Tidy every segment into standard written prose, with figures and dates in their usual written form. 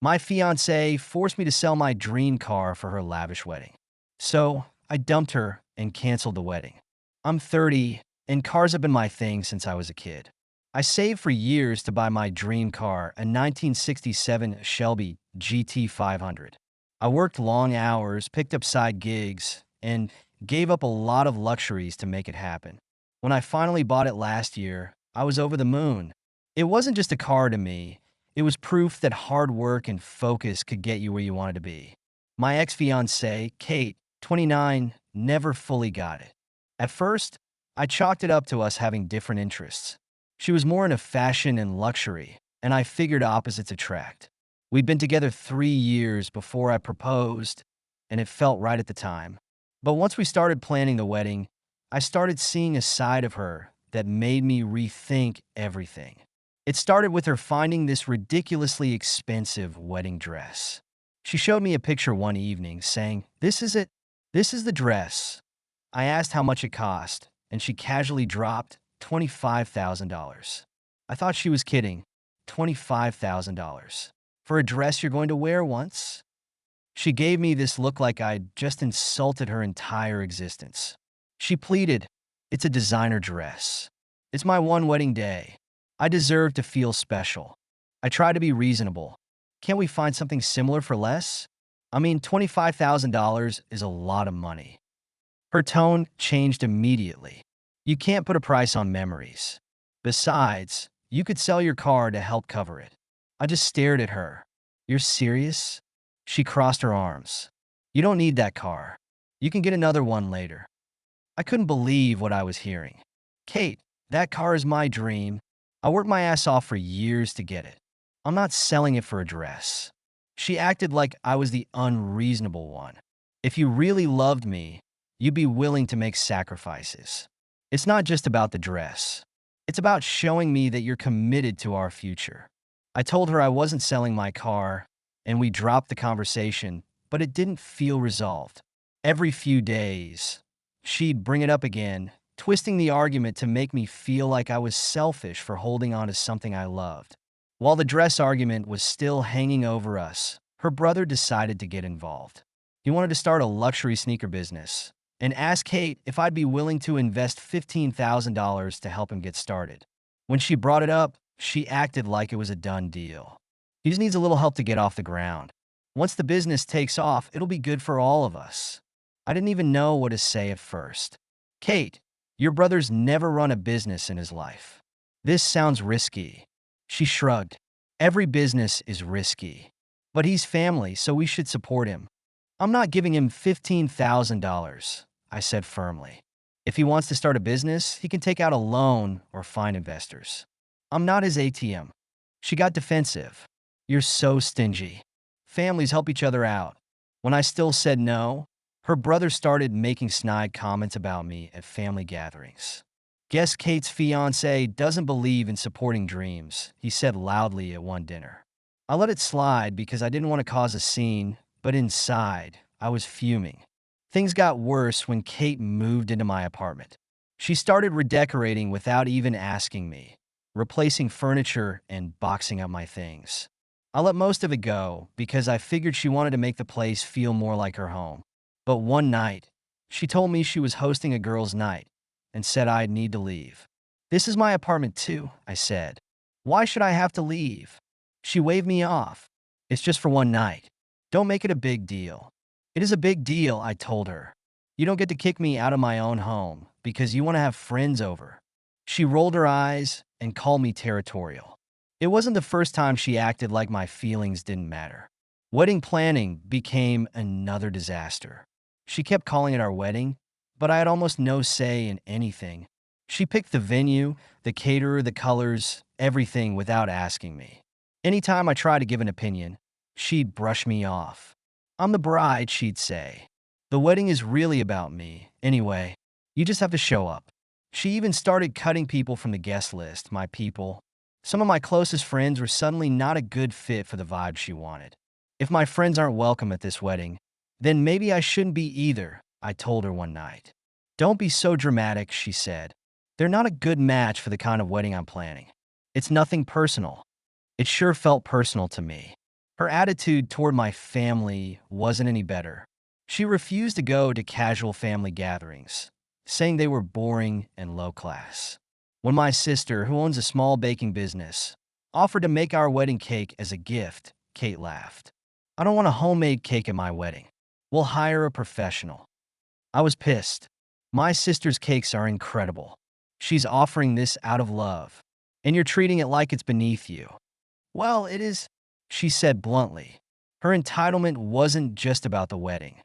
My fiancée forced me to sell my dream car for her lavish wedding. So I dumped her and canceled the wedding. I'm 30, and cars have been my thing since I was a kid. I saved for years to buy my dream car, a 1967 Shelby GT 500. I worked long hours, picked up side gigs, and gave up a lot of luxuries to make it happen. When I finally bought it last year, I was over the moon. It wasn't just a car to me, it was proof that hard work and focus could get you where you wanted to be. My ex-fiancée, Kate, 29, never fully got it. At first, I chalked it up to us having different interests. She was more into fashion and luxury, and I figured opposites attract. We'd been together 3 years before I proposed, and it felt right at the time. But once we started planning the wedding, I started seeing a side of her that made me rethink everything. It started with her finding this ridiculously expensive wedding dress. She showed me a picture one evening, saying, "This is it. This is the dress." I asked how much it cost, and she casually dropped $25,000. I thought she was kidding. $25,000. For a dress you're going to wear once? She gave me this look like I'd just insulted her entire existence. She pleaded, "It's a designer dress. It's my one wedding day. I deserve to feel special." I try to be reasonable. Can't we find something similar for less? I mean, $25,000 is a lot of money. Her tone changed immediately. "You can't put a price on memories. Besides, you could sell your car to help cover it." I just stared at her. "You're serious?" She crossed her arms. "You don't need that car. You can get another one later." I couldn't believe what I was hearing. "Kate, that car is my dream. I worked my ass off for years to get it. I'm not selling it for a dress." She acted like I was the unreasonable one. "If you really loved me, you'd be willing to make sacrifices. It's not just about the dress. It's about showing me that you're committed to our future." I told her I wasn't selling my car, and we dropped the conversation, but it didn't feel resolved. Every few days, she'd bring it up again, twisting the argument to make me feel like I was selfish for holding on to something I loved. While the dress argument was still hanging over us, her brother decided to get involved. He wanted to start a luxury sneaker business and asked Kate if I'd be willing to invest $15,000 to help him get started. When she brought it up, she acted like it was a done deal. "He just needs a little help to get off the ground. Once the business takes off, it'll be good for all of us." I didn't even know what to say at first. "Kate, your brother's never run a business in his life. This sounds risky." She shrugged. "Every business is risky. But he's family, so we should support him." "I'm not giving him $15,000, I said firmly. "If he wants to start a business, he can take out a loan or find investors. I'm not his ATM." She got defensive. "You're so stingy. Families help each other out." When I still said no, her brother started making snide comments about me at family gatherings. "Guess Kate's fiancé doesn't believe in supporting dreams," he said loudly at one dinner. I let it slide because I didn't want to cause a scene, but inside, I was fuming. Things got worse when Kate moved into my apartment. She started redecorating without even asking me, replacing furniture and boxing up my things. I let most of it go because I figured she wanted to make the place feel more like her home. But one night, she told me she was hosting a girls' night and said I'd need to leave. "This is my apartment too," I said. "Why should I have to leave?" She waved me off. "It's just for one night. Don't make it a big deal." "It is a big deal," I told her. "You don't get to kick me out of my own home because you want to have friends over." She rolled her eyes and called me territorial. It wasn't the first time she acted like my feelings didn't matter. Wedding planning became another disaster. She kept calling it our wedding, but I had almost no say in anything. She picked the venue, the caterer, the colors, everything without asking me. Anytime I tried to give an opinion, she'd brush me off. "I'm the bride," she'd say. "The wedding is really about me. Anyway, you just have to show up." She even started cutting people from the guest list, my people. Some of my closest friends were suddenly not a good fit for the vibe she wanted. "If my friends aren't welcome at this wedding, then maybe I shouldn't be either," I told her one night. "Don't be so dramatic," she said. "They're not a good match for the kind of wedding I'm planning." "It's nothing personal." It sure felt personal to me. Her attitude toward my family wasn't any better. She refused to go to casual family gatherings, saying they were boring and low class. When my sister, who owns a small baking business, offered to make our wedding cake as a gift, Kate laughed. I don't want a homemade cake at my wedding. We'll hire a professional. I was pissed. My sister's cakes are incredible. She's offering this out of love, and you're treating it like it's beneath you. Well, it is, she said bluntly. Her entitlement wasn't just about the wedding.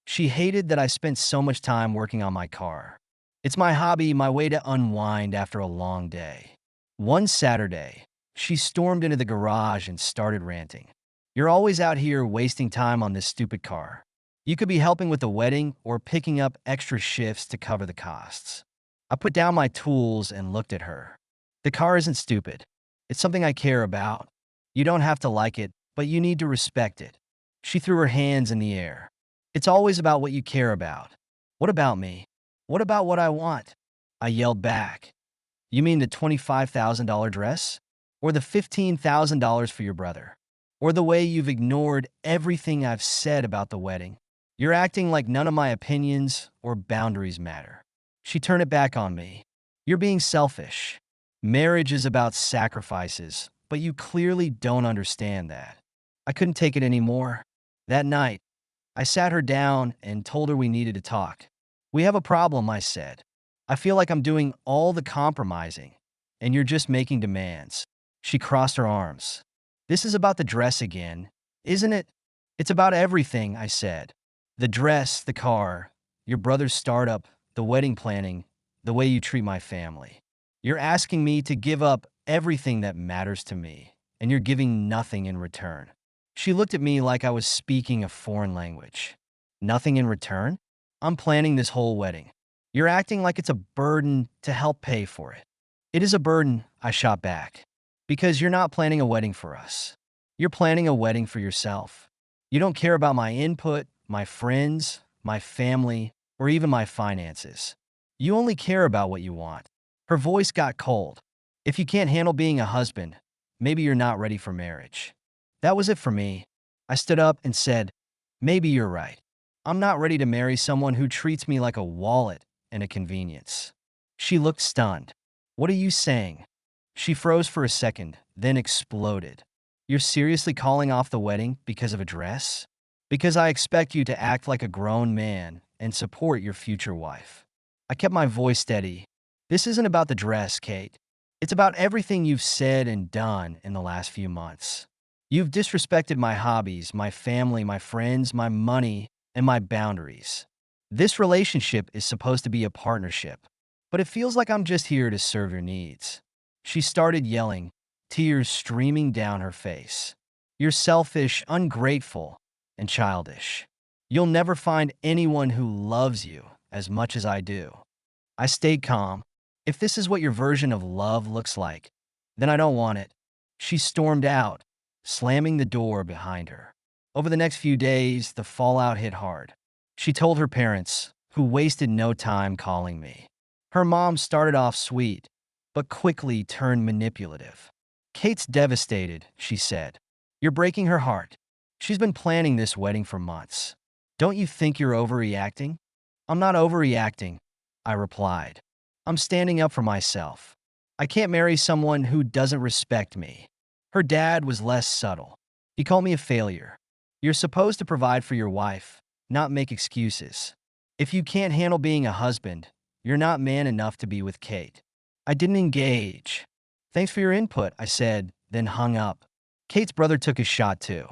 She hated that I spent so much time working on my car. It's my hobby, my way to unwind after a long day. One Saturday, she stormed into the garage and started ranting. You're always out here wasting time on this stupid car. You could be helping with the wedding or picking up extra shifts to cover the costs. I put down my tools and looked at her. The car isn't stupid. It's something I care about. You don't have to like it, but you need to respect it. She threw her hands in the air. It's always about what you care about. What about me? What about what I want? I yelled back. You mean the $25,000 dress? Or the $15,000 for your brother? Or the way you've ignored everything I've said about the wedding? You're acting like none of my opinions or boundaries matter. She turned it back on me. You're being selfish. Marriage is about sacrifices, but you clearly don't understand that. I couldn't take it anymore. That night, I sat her down and told her we needed to talk. We have a problem, I said. I feel like I'm doing all the compromising, and you're just making demands. She crossed her arms. This is about the dress again, isn't it? It's about everything, I said. The dress, the car, your brother's startup, the wedding planning, the way you treat my family. You're asking me to give up everything that matters to me, and you're giving nothing in return. She looked at me like I was speaking a foreign language. Nothing in return? I'm planning this whole wedding. You're acting like it's a burden to help pay for it. It is a burden, I shot back. Because you're not planning a wedding for us. You're planning a wedding for yourself. You don't care about my input, my friends, my family, or even my finances. You only care about what you want. Her voice got cold. If you can't handle being a husband, maybe you're not ready for marriage. That was it for me. I stood up and said, maybe you're right. I'm not ready to marry someone who treats me like a wallet and a convenience. She looked stunned. What are you saying? She froze for a second, then exploded. You're seriously calling off the wedding because of a dress? Because I expect you to act like a grown man and support your future wife. I kept my voice steady. This isn't about the dress, Kate. It's about everything you've said and done in the last few months. You've disrespected my hobbies, my family, my friends, my money, and my boundaries. This relationship is supposed to be a partnership, but it feels like I'm just here to serve your needs. She started yelling, tears streaming down her face. You're selfish, ungrateful, and childish. You'll never find anyone who loves you as much as I do. I stayed calm. If this is what your version of love looks like, then I don't want it. She stormed out, slamming the door behind her. Over the next few days, the fallout hit hard. She told her parents, who wasted no time calling me. Her mom started off sweet, but quickly turned manipulative. Kate's devastated, she said. You're breaking her heart. She's been planning this wedding for months. Don't you think you're overreacting? I'm not overreacting, I replied. I'm standing up for myself. I can't marry someone who doesn't respect me. Her dad was less subtle. He called me a failure. You're supposed to provide for your wife, not make excuses. If you can't handle being a husband, you're not man enough to be with Kate. I didn't engage. Thanks for your input, I said, then hung up. Kate's brother took a shot too.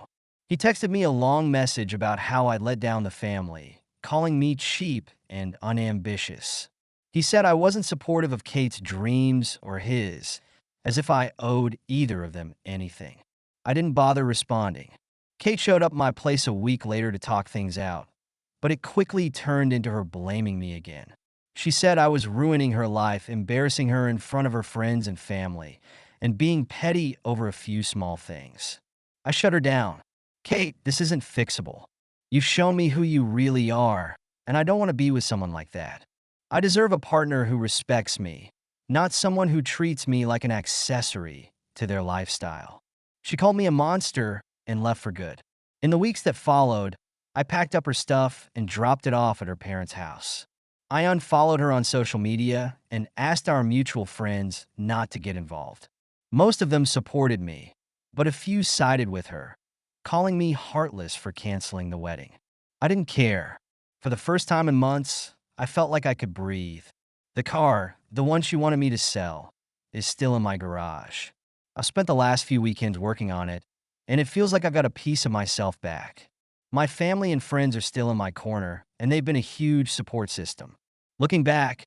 He texted me a long message about how I'd let down the family, calling me cheap and unambitious. He said I wasn't supportive of Kate's dreams or his, as if I owed either of them anything. I didn't bother responding. Kate showed up at my place a week later to talk things out, but it quickly turned into her blaming me again. She said I was ruining her life, embarrassing her in front of her friends and family, and being petty over a few small things. I shut her down. Kate, this isn't fixable. You've shown me who you really are, and I don't want to be with someone like that. I deserve a partner who respects me, not someone who treats me like an accessory to their lifestyle. She called me a monster, and left for good. In the weeks that followed, I packed up her stuff and dropped it off at her parents' house. I unfollowed her on social media and asked our mutual friends not to get involved. Most of them supported me, but a few sided with her, calling me heartless for canceling the wedding. I didn't care. For the first time in months, I felt like I could breathe. The car, the one she wanted me to sell, is still in my garage. I've spent the last few weekends working on it, and it feels like I've got a piece of myself back. My family and friends are still in my corner, and they've been a huge support system. Looking back,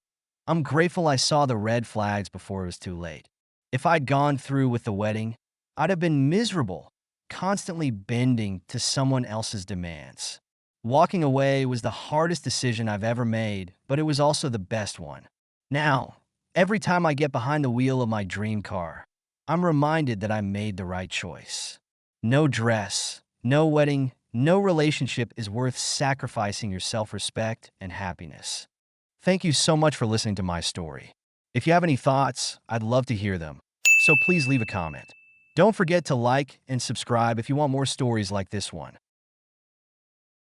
I'm grateful I saw the red flags before it was too late. If I'd gone through with the wedding, I'd have been miserable, constantly bending to someone else's demands. Walking away was the hardest decision I've ever made, but it was also the best one. Now, every time I get behind the wheel of my dream car, I'm reminded that I made the right choice. No dress, no wedding, no relationship is worth sacrificing your self-respect and happiness. Thank you so much for listening to my story. If you have any thoughts, I'd love to hear them, so please leave a comment. Don't forget to like and subscribe if you want more stories like this one.